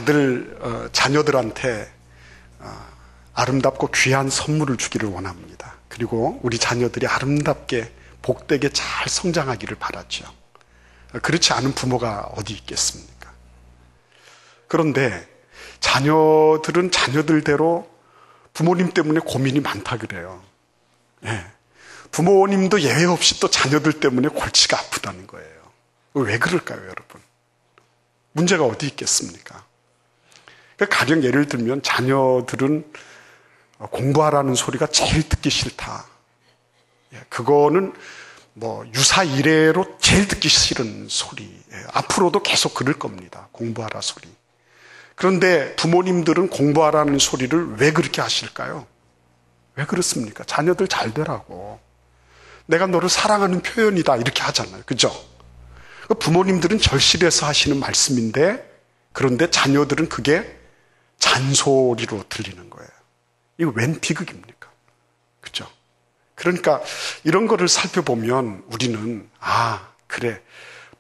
다들 자녀들한테 아름답고 귀한 선물을 주기를 원합니다. 그리고 우리 자녀들이 아름답게 복되게 잘 성장하기를 바라죠. 그렇지 않은 부모가 어디 있겠습니까? 그런데 자녀들은 자녀들대로 부모님 때문에 고민이 많다 그래요. 예. 부모님도 예외 없이 또 자녀들 때문에 골치가 아프다는 거예요. 왜 그럴까요, 여러분? 문제가 어디 있겠습니까? 가령 예를 들면 자녀들은 공부하라는 소리가 제일 듣기 싫다. 그거는 유사 이래로 제일 듣기 싫은 소리. 앞으로도 계속 그럴 겁니다. 공부하라 소리. 그런데 부모님들은 공부하라는 소리를 왜 그렇게 하실까요? 왜 그렇습니까? 자녀들 잘 되라고. 내가 너를 사랑하는 표현이다. 이렇게 하잖아요. 그죠? 부모님들은 절실해서 하시는 말씀인데, 그런데 자녀들은 그게 잔소리로 들리는 거예요. 이거 웬 비극입니까? 그죠? 그러니까 이런 거를 살펴보면 우리는 그래,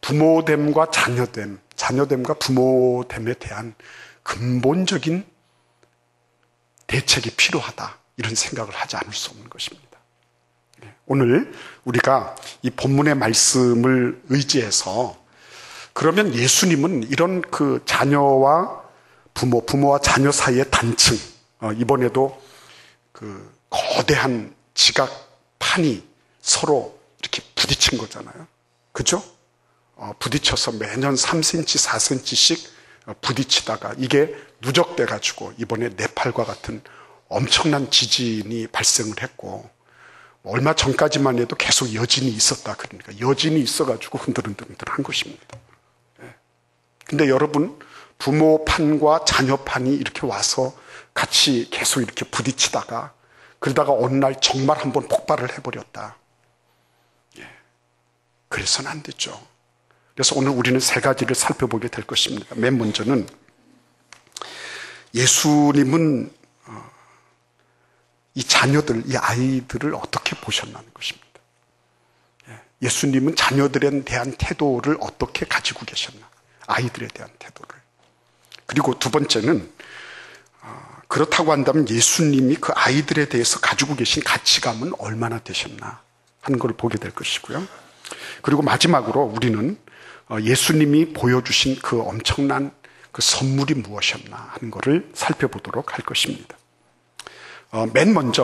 부모됨과 자녀됨, 자녀됨과 부모됨에 대한 근본적인 대책이 필요하다, 이런 생각을 하지 않을 수 없는 것입니다. 오늘 우리가 이 본문의 말씀을 의지해서, 그러면 예수님은 이런 그 자녀와 부모와 자녀 사이의 단층, 이번에도 그 거대한 지각판이 서로 이렇게 부딪힌 거잖아요. 그죠? 부딪혀서 매년 3cm, 4cm씩 부딪히다가 이게 누적돼가지고 이번에 네팔과 같은 엄청난 지진이 발생을 했고, 얼마 전까지만 해도 계속 여진이 있었다. 그러니까 여진이 있어가지고 흔들흔들한 것입니다. 근데 여러분, 부모판과 자녀판이 이렇게 와서 같이 계속 이렇게 부딪히다가, 그러다가 어느 날 정말 한번 폭발을 해버렸다. 그래서는 안 되죠. 그래서 오늘 우리는 세 가지를 살펴보게 될 것입니다. 맨 먼저는 예수님은 이 자녀들, 이 아이들을 어떻게 보셨나는 것입니다. 예수님은 자녀들에 대한 태도를 어떻게 가지고 계셨나, 아이들에 대한 태도를. 그리고 두 번째는 그렇다고 한다면 예수님이 그 아이들에 대해서 가지고 계신 가치감은 얼마나 되셨나 하는 걸 보게 될 것이고요. 그리고 마지막으로 우리는 예수님이 보여주신 그 엄청난 그 선물이 무엇이었나 하는 것을 살펴보도록 할 것입니다. 맨 먼저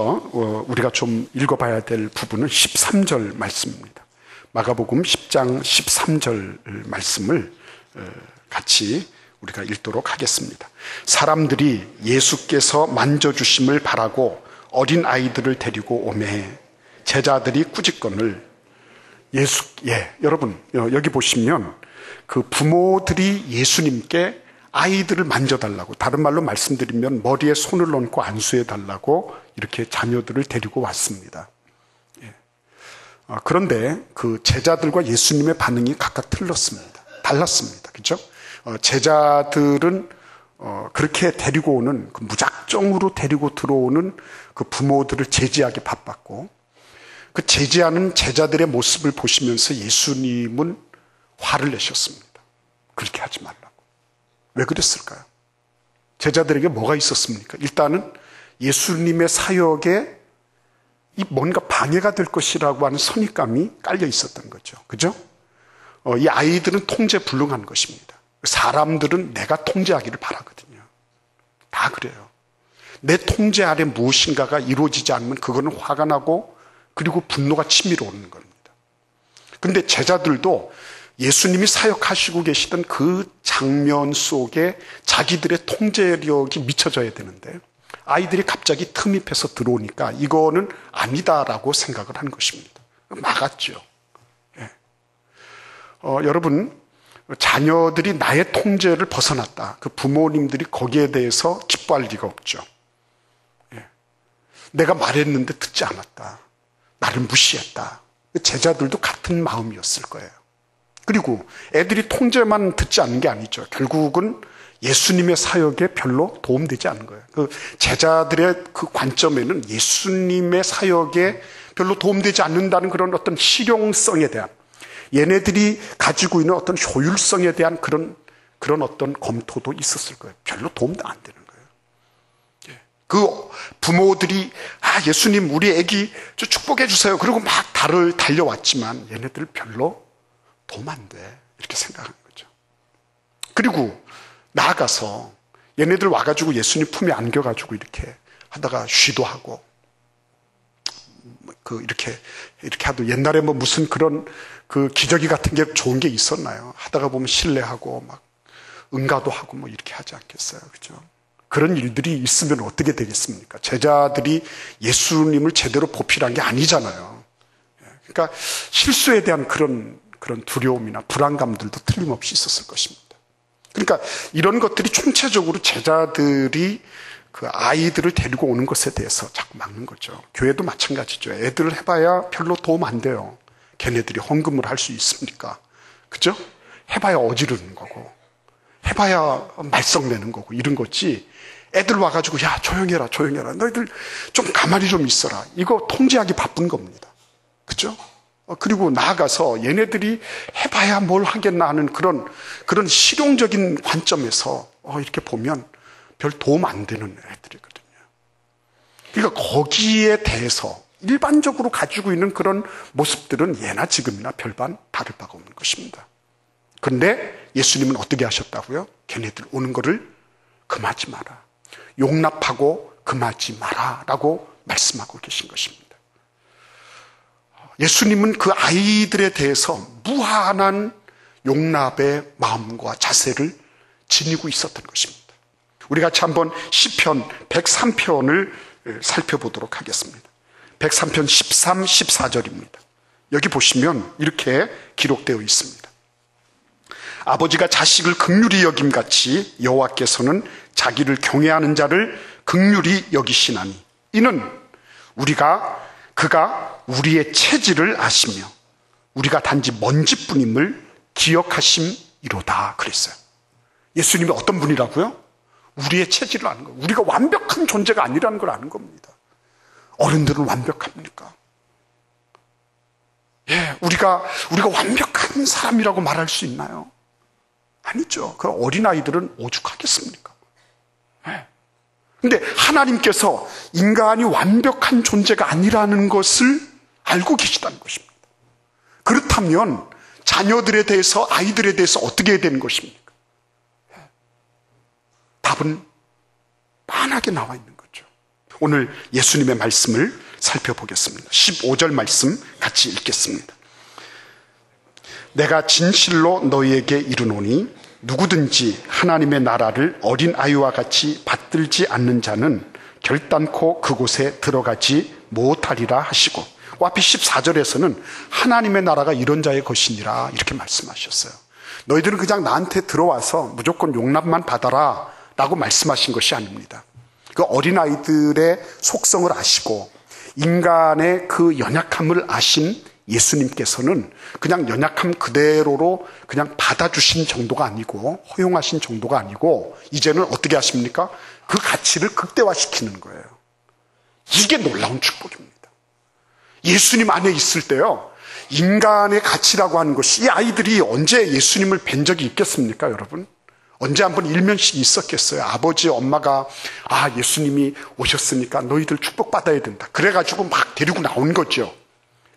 우리가 좀 읽어봐야 될 부분은 13절 말씀입니다. 마가복음 10장 13절 말씀을 같이 우리가 읽도록 하겠습니다. 사람들이 예수께서 만져주심을 바라고 어린 아이들을 데리고 오매 제자들이 꾸짖거늘 여러분 여기 보시면 그 부모들이 예수님께 아이들을 만져달라고, 다른 말로 말씀드리면 머리에 손을 얹고 안수해달라고 이렇게 자녀들을 데리고 왔습니다. 그런데 그 제자들과 예수님의 반응이 각각 달랐습니다. 그렇죠? 제자들은 그렇게 데리고 오는, 그 무작정으로 데리고 들어오는 그 부모들을 제지하기 바빴고, 그 제지하는 제자들의 모습을 보시면서 예수님은 화를 내셨습니다. 그렇게 하지 말라고. 왜 그랬을까요? 제자들에게 뭐가 있었습니까? 일단은 예수님의 사역에 이 뭔가 방해가 될 것이라고 하는 선입감이 깔려 있었던 거죠. 그죠? 이 아이들은 통제불능한 것입니다. 사람들은 내가 통제하기를 바라거든요. 다 그래요. 내 통제 아래 무엇인가가 이루어지지 않으면 그거는 화가 나고, 그리고 분노가 치밀어 오는 겁니다. 그런데 제자들도 예수님이 사역하시고 계시던 그 장면 속에 자기들의 통제력이 미쳐져야 되는데, 아이들이 갑자기 틈입해서 들어오니까 이거는 아니다라고 생각을 한 것입니다. 막았죠. 여러분, 자녀들이 나의 통제를 벗어났다, 그 부모님들이 거기에 대해서 기뻐할 리가 없죠. 내가 말했는데 듣지 않았다, 나를 무시했다. 제자들도 같은 마음이었을 거예요. 그리고 애들이 통제만 듣지 않는 게 아니죠. 결국은 예수님의 사역에 별로 도움되지 않은 거예요. 그 제자들의 그 관점에는 예수님의 사역에 별로 도움되지 않는다는 그런 어떤 실용성에 대한, 얘네들이 가지고 있는 어떤 효율성에 대한 그런 그런 어떤 검토도 있었을 거예요. 별로 도움도 안 되는 거예요. 그 부모들이 예수님 우리 애기 저 축복해 주세요. 그리고 막 달려왔지만 얘네들 별로 도움 안 돼. 이렇게 생각하는 거죠. 그리고 나아가서 얘네들 와가지고 예수님 품에 안겨가지고 이렇게 하다가 쉬도 하고 이렇게 하도 옛날에 뭐 무슨 그런 그 기저귀 같은 게 좋은 게 있었나요? 하다가 보면 신뢰하고 막 응가도 하고 뭐 이렇게 하지 않겠어요. 그죠? 그런 일들이 있으면 어떻게 되겠습니까? 제자들이 예수님을 제대로 보필한 게 아니잖아요. 그러니까 실수에 대한 그런 두려움이나 불안감들도 틀림없이 있었을 것입니다. 그러니까 이런 것들이 총체적으로 제자들이 그 아이들을 데리고 오는 것에 대해서 자꾸 막는 거죠. 교회도 마찬가지죠. 애들을 해봐야 별로 도움 안 돼요. 걔네들이 헌금을 할 수 있습니까? 그죠? 해봐야 어지르는 거고, 해봐야 말썽내는 거고, 이런 거지. 애들 와가지고, 야, 조용해라. 너희들 좀 가만히 좀 있어라. 이거 통제하기 바쁜 겁니다. 그죠? 그리고 나아가서 얘네들이 해봐야 뭘 하겠나 하는 그런 실용적인 관점에서 이렇게 보면 별 도움 안 되는 애들이거든요. 그러니까 거기에 대해서 일반적으로 가지고 있는 그런 모습들은 예나 지금이나 별반 다를 바가 없는 것입니다. 그런데 예수님은 어떻게 하셨다고요? 걔네들 오는 거를 금하지 마라. 용납하고 금하지 마라 라고 말씀하고 계신 것입니다. 예수님은 그 아이들에 대해서 무한한 용납의 마음과 자세를 지니고 있었던 것입니다. 우리 같이 한번 시편 103편을 살펴보도록 하겠습니다. 103편 13, 14절입니다. 여기 보시면 이렇게 기록되어 있습니다. 아버지가 자식을 긍휼히 여김같이 여호와께서는 자기를 경외하는 자를 긍휼히 여기시나니 이는 그가 우리의 체질을 아시며 우리가 단지 먼지뿐임을 기억하심이로다 그랬어요. 예수님이 어떤 분이라고요? 우리의 체질을 아는 거예요. 우리가 완벽한 존재가 아니라는 걸 아는 겁니다. 어른들은 완벽합니까? 우리가 완벽한 사람이라고 말할 수 있나요? 아니죠. 그 어린아이들은 오죽하겠습니까? 근데 하나님께서 인간이 완벽한 존재가 아니라는 것을 알고 계시다는 것입니다. 그렇다면 자녀들에 대해서, 아이들에 대해서 어떻게 해야 되는 것입니까? 답은 빤하게 나와 있는 거죠. 오늘 예수님의 말씀을 살펴보겠습니다. 15절 말씀 같이 읽겠습니다. 내가 진실로 너희에게 이르노니 누구든지 하나님의 나라를 어린아이와 같이 받들지 않는 자는 결단코 그곳에 들어가지 못하리라 하시고, 앞에 14절에서는 하나님의 나라가 이런 자의 것이니라 이렇게 말씀하셨어요. 너희들은 그냥 나한테 들어와서 무조건 용납만 받아라 라고 말씀하신 것이 아닙니다. 그 어린아이들의 속성을 아시고 인간의 그 연약함을 아신 예수님께서는 그냥 연약함 그대로로 그냥 받아주신 정도가 아니고, 허용하신 정도가 아니고, 이제는 어떻게 하십니까? 그 가치를 극대화시키는 거예요. 이게 놀라운 축복입니다. 예수님 안에 있을 때요, 인간의 가치라고 하는 것이, 이 아이들이 언제 예수님을 뵌 적이 있겠습니까, 여러분? 언제 한번 일면식이 있었겠어요? 아버지, 엄마가 예수님이 오셨으니까 너희들 축복받아야 된다. 그래가지고 막 데리고 나온 거죠.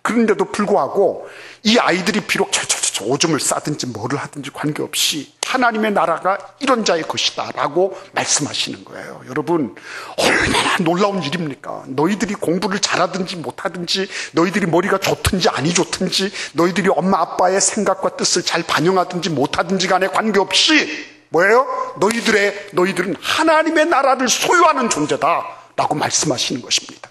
그런데도 불구하고 이 아이들이 비록 오줌을 싸든지 뭐를 하든지 관계없이 하나님의 나라가 이런 자의 것이다 라고 말씀하시는 거예요. 여러분, 얼마나 놀라운 일입니까? 너희들이 공부를 잘하든지 못하든지, 너희들이 머리가 좋든지 아니 좋든지, 너희들이 엄마 아빠의 생각과 뜻을 잘 반영하든지 못하든지 간에 관계없이 뭐예요? 너희들은 하나님의 나라를 소유하는 존재다 라고 말씀하시는 것입니다.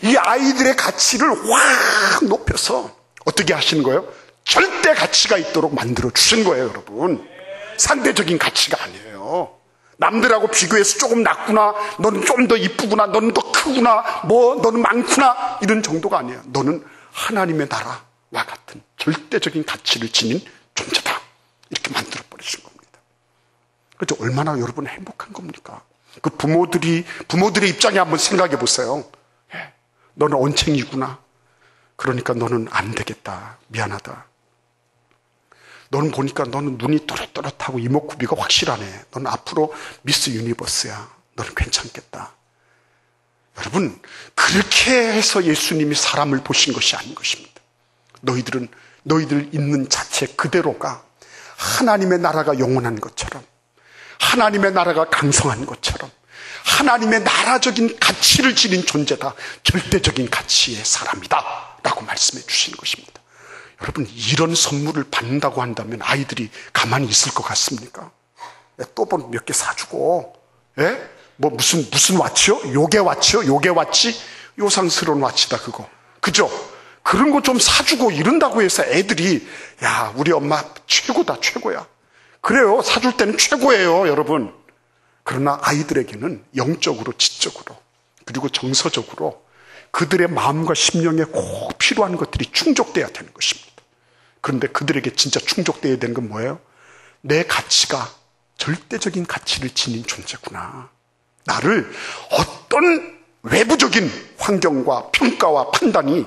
이 아이들의 가치를 확 높여서 어떻게 하시는 거예요? 절대 가치가 있도록 만들어 주신 거예요, 여러분. 상대적인 가치가 아니에요. 남들하고 비교해서 조금 낮구나, 너는 좀 더 이쁘구나, 너는 더 크구나, 너는 많구나, 이런 정도가 아니에요. 너는 하나님의 나라와 같은 절대적인 가치를 지닌 존재다. 이렇게 만들어 버리신 겁니다. 그렇죠? 얼마나 여러분 행복한 겁니까? 그 부모들의 입장에 한번 생각해 보세요. 너는 언챙이구나. 그러니까 너는 안 되겠다. 미안하다. 너는 보니까 너는 눈이 또렷또렷하고 이목구비가 확실하네. 너는 앞으로 미스 유니버스야. 너는 괜찮겠다. 여러분, 그렇게 해서 예수님이 사람을 보신 것이 아닌 것입니다. 너희들 있는 자체 그대로가 하나님의 나라가 영원한 것처럼, 하나님의 나라가 강성한 것처럼, 하나님의 나라적인 가치를 지닌 존재다. 절대적인 가치의 사람이다. 라고 말씀해 주시는 것입니다. 여러분, 이런 선물을 받는다고 한다면 아이들이 가만히 있을 것 같습니까? 또 몇 개 사주고, 뭐 무슨 와치요? 요게 와치요? 요게 와치? 요상스러운 와치다 그거. 그죠? 그런 거 좀 사주고 이런다고 해서 애들이 야, 우리 엄마 최고다, 최고야. 그래요. 사줄 때는 최고예요, 여러분. 그러나 아이들에게는 영적으로, 지적으로, 그리고 정서적으로 그들의 마음과 심령에 꼭 필요한 것들이 충족돼야 되는 것입니다. 그런데 그들에게 진짜 충족돼야 되는 건 뭐예요? 내 가치가 절대적인 가치를 지닌 존재구나. 나를 어떤 외부적인 환경과 평가와 판단이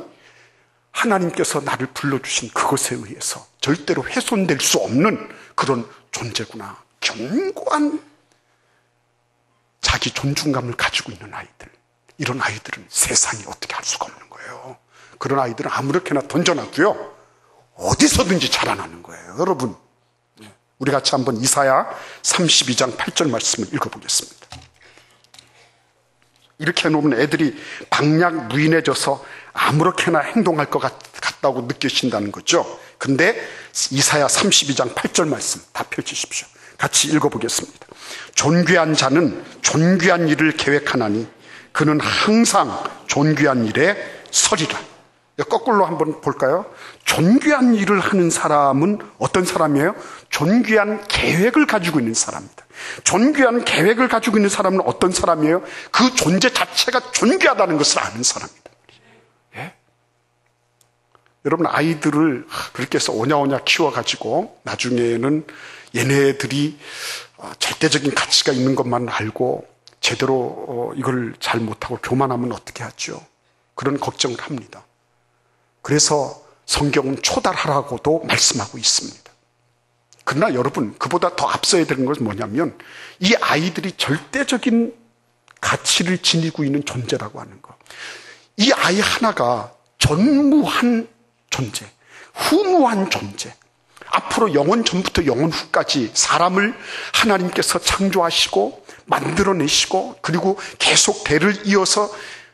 하나님께서 나를 불러주신 그것에 의해서 절대로 훼손될 수 없는 그런 존재구나. 견고한 자기 존중감을 가지고 있는 아이들. 이런 아이들은 세상이 어떻게 할 수가 없는 거예요. 그런 아이들은 아무렇게나 던져놔도요, 어디서든지 자라나는 거예요. 여러분, 우리 같이 한번 이사야 32장 8절 말씀을 읽어보겠습니다. 이렇게 해놓으면 애들이 방략 무인해져서 아무렇게나 행동할 것 같다고 느끼신다는 거죠. 근데 이사야 32장 8절 말씀 다 펼치십시오. 같이 읽어보겠습니다. 존귀한 자는 존귀한 일을 계획하나니 그는 항상 존귀한 일에 서리라. 거꾸로 한번 볼까요? 존귀한 일을 하는 사람은 어떤 사람이에요? 존귀한 계획을 가지고 있는 사람입니다. 존귀한 계획을 가지고 있는 사람은 어떤 사람이에요? 그 존재 자체가 존귀하다는 것을 아는 사람입니다. 예? 여러분, 아이들을 그렇게 해서 오냐오냐 키워가지고 나중에는 얘네들이 절대적인 가치가 있는 것만 알고 제대로 이걸 잘 못하고 교만하면 어떻게 하죠? 그런 걱정을 합니다. 그래서 성경은 초달하라고도 말씀하고 있습니다. 그러나 여러분, 그보다 더 앞서야 되는 것은 뭐냐면 이 아이들이 절대적인 가치를 지니고 있는 존재라고 하는 것. 이 아이 하나가 전무한 존재, 후무한 존재. 앞으로 영원 전부터 영원 후까지 사람을 하나님께서 창조하시고 만들어내시고 그리고 계속 대를 이어서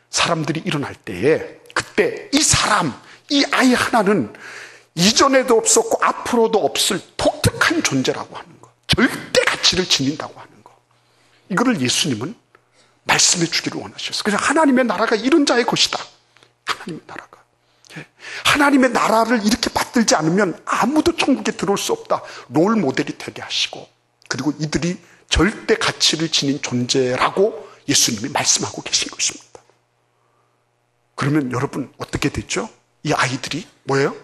사람들이 일어날 때에 그때 이 사람, 이 아이 하나는 이전에도 없었고 앞으로도 없을 독특한 존재라고 하는 것. 절대 가치를 지닌다고 하는 것. 이거를 예수님은 말씀해 주기를 원하셨어요. 그래서 하나님의 나라가 이런 자의 것이다. 하나님의 나라가. 하나님의 나라를 이렇게 받들지 않으면 아무도 천국에 들어올 수 없다. 롤 모델이 되게 하시고 그리고 이들이 절대 가치를 지닌 존재라고 예수님이 말씀하고 계신 것입니다. 그러면 여러분 어떻게 됐죠? 이 아이들이 뭐예요?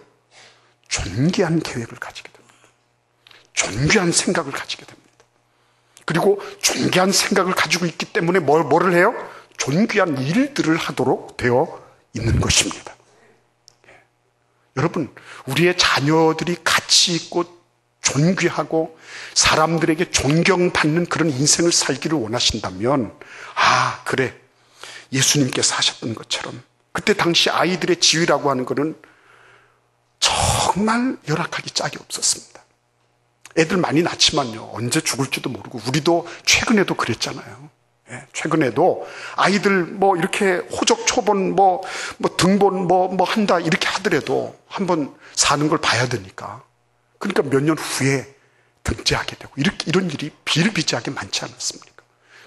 존귀한 계획을 가지게 됩니다. 존귀한 생각을 가지게 됩니다. 그리고 존귀한 생각을 가지고 있기 때문에 뭐를 해요? 존귀한 일들을 하도록 되어 있는 것입니다. 여러분, 우리의 자녀들이 가치 있고 존귀하고 사람들에게 존경받는 그런 인생을 살기를 원하신다면 그래, 예수님께서 하셨던 것처럼 그때 당시 아이들의 지위라고 하는 것은 정말 열악하기 짝이 없었습니다. 애들 많이 낳지만요, 언제 죽을지도 모르고 우리도 최근에도 그랬잖아요. 최근에도 아이들 이렇게 호적 초본 등본 한다 이렇게 하더라도 한번 사는 걸 봐야 되니까. 그러니까 몇 년 후에 등재하게 되고 이런 일이 비일비재하게 많지 않았습니까?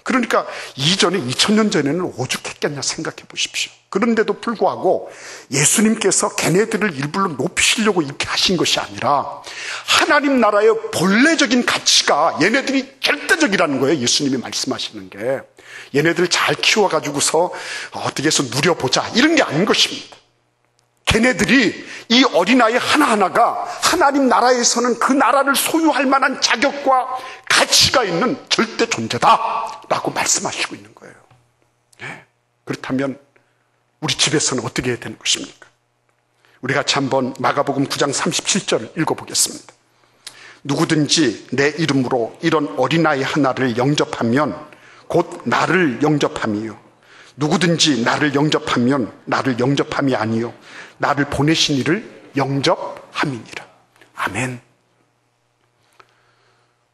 그러니까 이전에 2000년 전에는 오죽했겠냐 생각해 보십시오. 그런데도 불구하고 예수님께서 걔네들을 일부러 높이시려고 이렇게 하신 것이 아니라 하나님 나라의 본래적인 가치가 얘네들이 절대적이라는 거예요. 예수님이 말씀하시는 게. 얘네들 잘 키워가지고서 어떻게 해서 누려보자 이런 게 아닌 것입니다. 걔네들이 이 어린아이 하나하나가 하나님 나라에서는 그 나라를 소유할 만한 자격과 가치가 있는 절대 존재다라고 말씀하시고 있는 거예요. 그렇다면 우리 집에서는 어떻게 해야 되는 것입니까? 우리 같이 한번 마가복음 9장 37절을 읽어보겠습니다. 누구든지 내 이름으로 이런 어린아이 하나를 영접하면 곧 나를 영접함이요. 누구든지 나를 영접하면 나를 영접함이 아니요 나를 보내신 이를 영접함이니라. 아멘.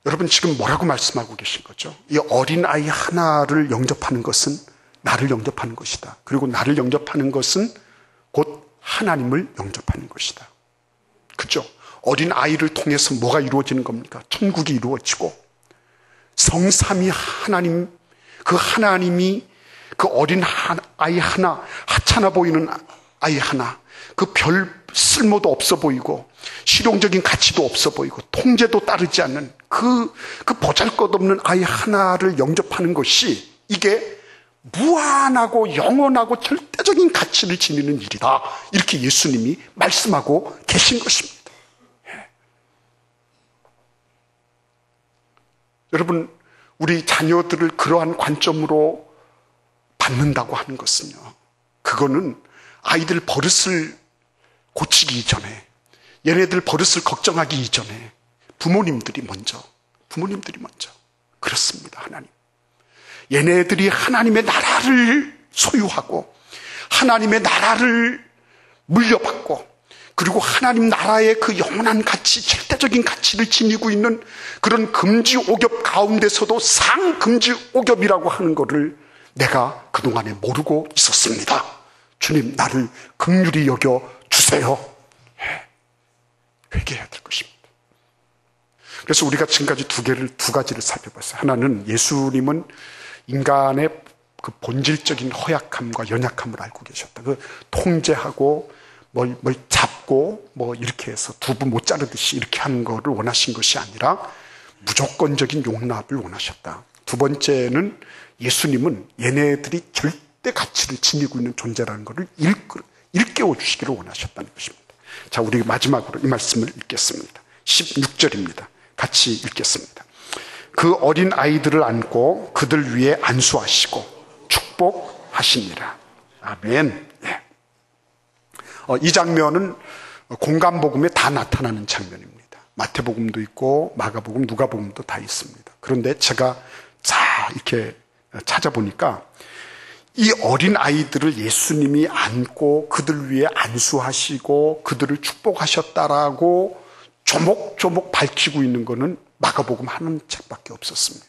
여러분 지금 뭐라고 말씀하고 계신 거죠? 이 어린아이 하나를 영접하는 것은 나를 영접하는 것이다. 그리고 나를 영접하는 것은 곧 하나님을 영접하는 것이다. 그죠? 어린아이를 통해서 뭐가 이루어지는 겁니까? 천국이 이루어지고 성삼위 하나님, 그 하나님이 그 어린 아이 하나, 하찮아 보이는 아이 하나, 그 별 쓸모도 없어 보이고 실용적인 가치도 없어 보이고 통제도 따르지 않는 그 보잘것없는 아이 하나를 영접하는 것이 이게 무한하고 영원하고 절대적인 가치를 지니는 일이다. 이렇게 예수님이 말씀하고 계신 것입니다. 여러분, 우리 자녀들을 그러한 관점으로 받는다고 하는 것은요, 그거는 아이들 버릇을 고치기 이전에, 얘네들 버릇을 걱정하기 이전에 부모님들이 먼저 그렇습니다. 하나님, 얘네들이 하나님의 나라를 소유하고 하나님의 나라를 물려받고 그리고 하나님 나라의 그 영원한 가치, 절대적인 가치를 지니고 있는 그런 금지옥엽 가운데서도 상금지옥엽이라고 하는 것을 내가 그동안에 모르고 있었습니다. 주님, 나를 긍휼히 여겨 주세요. 회개해야 될 것입니다. 그래서 우리가 지금까지 두 가지를 살펴봤어요. 하나는 예수님은 인간의 그 본질적인 허약함과 연약함을 알고 계셨다. 그 통제하고 뭘 잡고 뭐 이렇게 해서 두부 못 자르듯이 이렇게 하는 거를 원하신 것이 아니라 무조건적인 용납을 원하셨다. 두 번째는 예수님은 얘네들이 절대 가치를 지니고 있는 존재라는 것을 일깨워 주시기를 원하셨다는 것입니다. 자, 우리 마지막으로 이 말씀을 읽겠습니다. 16절입니다. 같이 읽겠습니다. 그 어린 아이들을 안고 그들 위에 안수하시고 축복하시니라. 아멘. 네. 이 장면은 공간복음에 다 나타나는 장면입니다. 마태복음도 있고 마가복음, 누가복음도 다 있습니다. 그런데 제가 이렇게 찾아보니까 이 어린 아이들을 예수님이 안고 그들 위에 안수하시고 그들을 축복하셨다라고 조목조목 밝히고 있는 것은 마가복음 한 책밖에 없었습니다.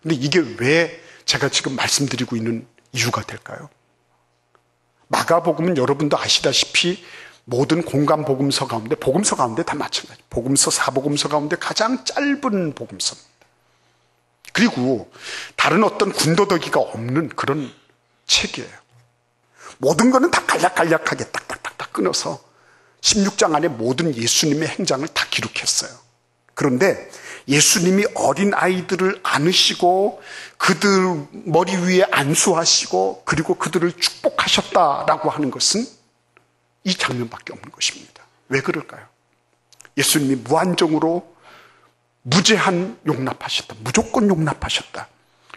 근데 이게 왜 제가 지금 말씀드리고 있는 이유가 될까요? 마가복음은 여러분도 아시다시피 모든 공간 복음서 가운데 다 마찬가지. 복음서, 사복음서 가운데 가장 짧은 복음서입니다. 그리고 다른 어떤 군더더기가 없는 그런 책이에요. 모든 거는 다 간략간략하게 딱딱딱딱 끊어서 16장 안에 모든 예수님의 행장을 다 기록했어요. 그런데 예수님이 어린 아이들을 안으시고 그들 머리 위에 안수하시고 그리고 그들을 축복하셨다라고 하는 것은 이 장면밖에 없는 것입니다. 왜 그럴까요? 예수님이 무한정으로 무제한 용납하셨다. 무조건 용납하셨다.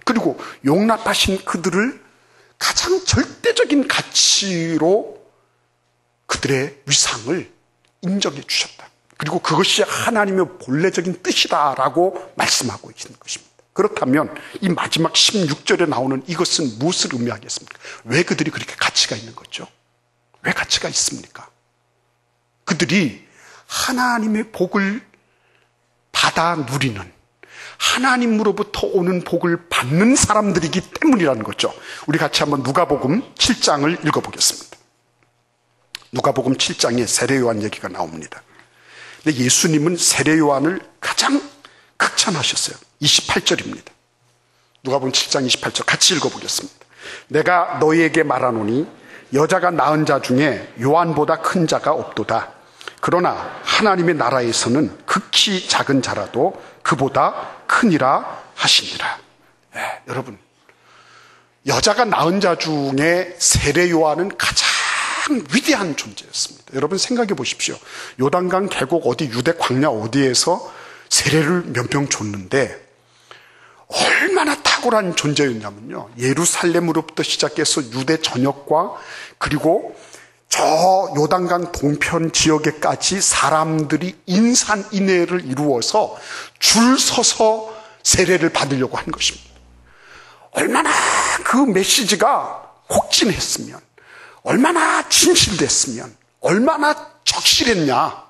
그리고 용납하신 그들을 가장 절대적인 가치로 그들의 위상을 인정해 주셨다. 그리고 그것이 하나님의 본래적인 뜻이다라고 말씀하고 있는 것입니다. 그렇다면 이 마지막 16절에 나오는 이것은 무엇을 의미하겠습니까? 왜 그들이 그렇게 가치가 있는 거죠? 왜 가치가 있습니까? 그들이 하나님의 복을 받아 누리는, 하나님으로부터 오는 복을 받는 사람들이기 때문이라는 거죠. 우리 같이 한번 누가복음 7장을 읽어보겠습니다. 누가복음 7장에 세례요한 얘기가 나옵니다. 근데 예수님은 세례요한을 가장 극찬하셨어요. 28절입니다. 누가복음 7장 28절 같이 읽어보겠습니다. 내가 너희에게 말하노니 여자가 낳은 자 중에 요한보다 큰 자가 없도다. 그러나 하나님의 나라에서는 극히 작은 자라도 그보다 크니라 하시니라. 네, 여러분, 여자가 낳은 자 중에 세례 요한은 가장 위대한 존재였습니다. 여러분 생각해 보십시오. 요단강 계곡 어디 유대 광야 어디에서 세례를 몇 명 줬는데 얼마나 탁월한 존재였냐면요, 예루살렘으로부터 시작해서 유대 전역과 그리고 저 요단강 동편 지역에까지 사람들이 인산인해를 이루어서 줄 서서 세례를 받으려고 한 것입니다. 얼마나 그 메시지가 혹진했으면, 얼마나 진실됐으면, 얼마나 적실했냐.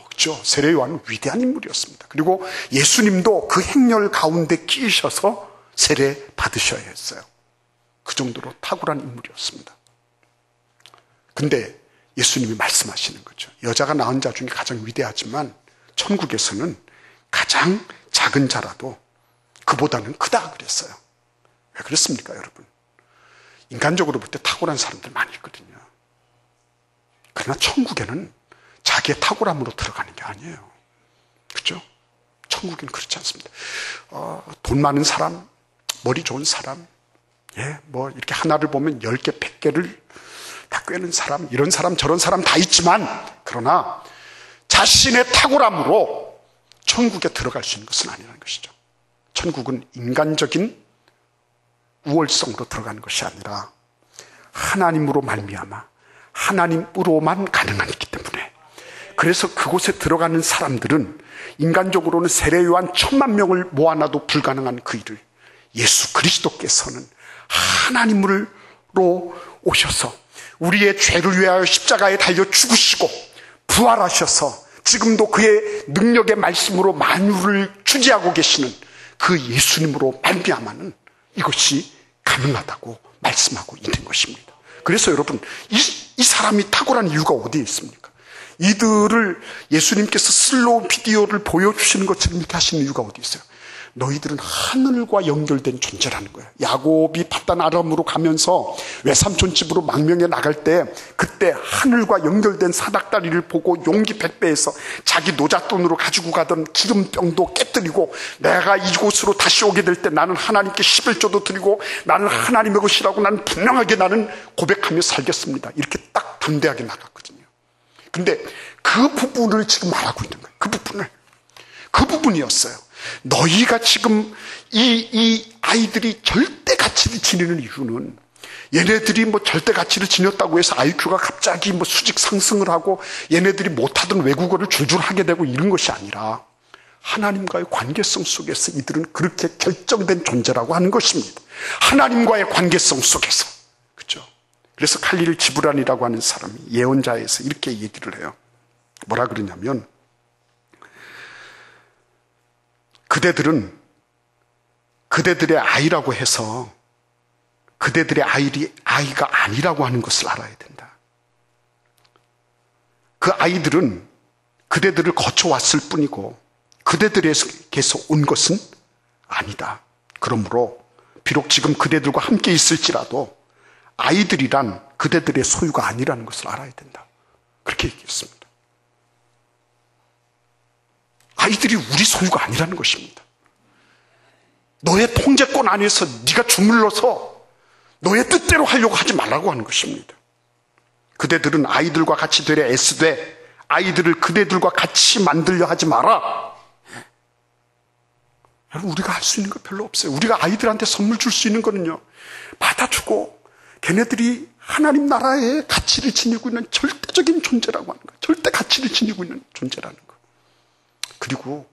그렇죠? 세례 요한은 위대한 인물이었습니다. 그리고 예수님도 그 행렬 가운데 끼셔서 세례 받으셔야 했어요. 그 정도로 탁월한 인물이었습니다. 근데 예수님이 말씀하시는 거죠. 여자가 낳은 자 중에 가장 위대하지만 천국에서는 가장 작은 자라도 그보다는 크다 그랬어요. 왜 그렇습니까, 여러분? 인간적으로 볼 때 탁월한 사람들 많이 있거든요. 그러나 천국에는 자기의 탁월함으로 들어가는 게 아니에요. 그렇죠? 천국에는 그렇지 않습니다. 돈 많은 사람, 머리 좋은 사람, 뭐 이렇게 하나를 보면 10개, 100개를 다 꿰는 사람, 이런 사람, 저런 사람 다 있지만, 그러나 자신의 탁월함으로 천국에 들어갈 수 있는 것은 아니라는 것이죠. 천국은 인간적인 우월성으로 들어가는 것이 아니라 하나님으로 말미암아 하나님으로만 가능하기 때문에, 그래서 그곳에 들어가는 사람들은 인간적으로는 세례 요한 1000만 명을 모아놔도 불가능한 그 일을 예수 그리스도께서는 하나님으로 오셔서 우리의 죄를 위하여 십자가에 달려 죽으시고 부활하셔서 지금도 그의 능력의 말씀으로 만유를 주재하고 계시는 그 예수님으로 말미암아는 이것이 가능하다고 말씀하고 있는 것입니다. 그래서 여러분, 이 사람이 탁월한 이유가 어디에 있습니까? 이들을 예수님께서 슬로우 비디오를 보여주시는 것처럼 이렇게 하시는 이유가 어디 있어요? 너희들은 하늘과 연결된 존재라는 거예요. 야곱이 paddan 아람으로 가면서 외삼촌 집으로 망명해 나갈 때 그때 하늘과 연결된 사닥다리를 보고 용기 100배에서 자기 노잣돈으로 가지고 가던 기름병도 깨뜨리고 내가 이곳으로 다시 오게 될 때 나는 하나님께 11조도 드리고 나는 하나님의 것이라고 나는 분명하게 나는 고백하며 살겠습니다. 이렇게 딱 담대하게 나갔거든요. 근데 그 부분을 지금 말하고 있는 거예요. 그 부분이었어요. 너희가 지금 이 아이들이 절대 가치를 지니는 이유는 얘네들이 뭐 절대 가치를 지녔다고 해서 IQ가 갑자기 뭐 수직 상승을 하고 얘네들이 못하던 외국어를 줄줄 하게 되고 이런 것이 아니라 하나님과의 관계성 속에서 이들은 그렇게 결정된 존재라고 하는 것입니다. 하나님과의 관계성 속에서. 그렇죠? 그래서 칼릴 지브란이라고 하는 사람이 예언자에서 이렇게 얘기를 해요. 뭐라 그러냐면 그대들은 그대들의 아이라고 해서 그대들의 아이가 아니라고 하는 것을 알아야 된다. 그 아이들은 그대들을 거쳐왔을 뿐이고 그대들에게서 온 것은 아니다. 그러므로 비록 지금 그대들과 함께 있을지라도 아이들이란 그대들의 소유가 아니라는 것을 알아야 된다. 그렇게 얘기했습니다. 아이들이 우리 소유가 아니라는 것입니다. 너의 통제권 안에서 네가 주물러서 너의 뜻대로 하려고 하지 말라고 하는 것입니다. 그대들은 아이들과 같이 되려 애쓰되 아이들을 그대들과 같이 만들려 하지 마라. 여러분, 우리가 할 수 있는 거 별로 없어요. 우리가 아이들한테 선물 줄 수 있는 거는요, 받아주고 걔네들이 하나님 나라의 가치를 지니고 있는 절대적인 존재라고 하는 거예요. 절대 가치를 지니고 있는 존재라는 거예요. 그리고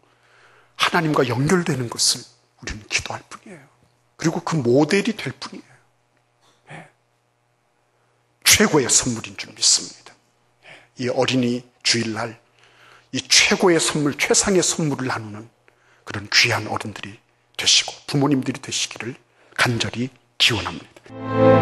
하나님과 연결되는 것을 우리는 기도할 뿐이에요. 그리고 그 모델이 될 뿐이에요. 네. 최고의 선물인 줄 믿습니다. 이 어린이 주일날 이 최고의 선물, 최상의 선물을 나누는 그런 귀한 어른들이 되시고 부모님들이 되시기를 간절히 기원합니다.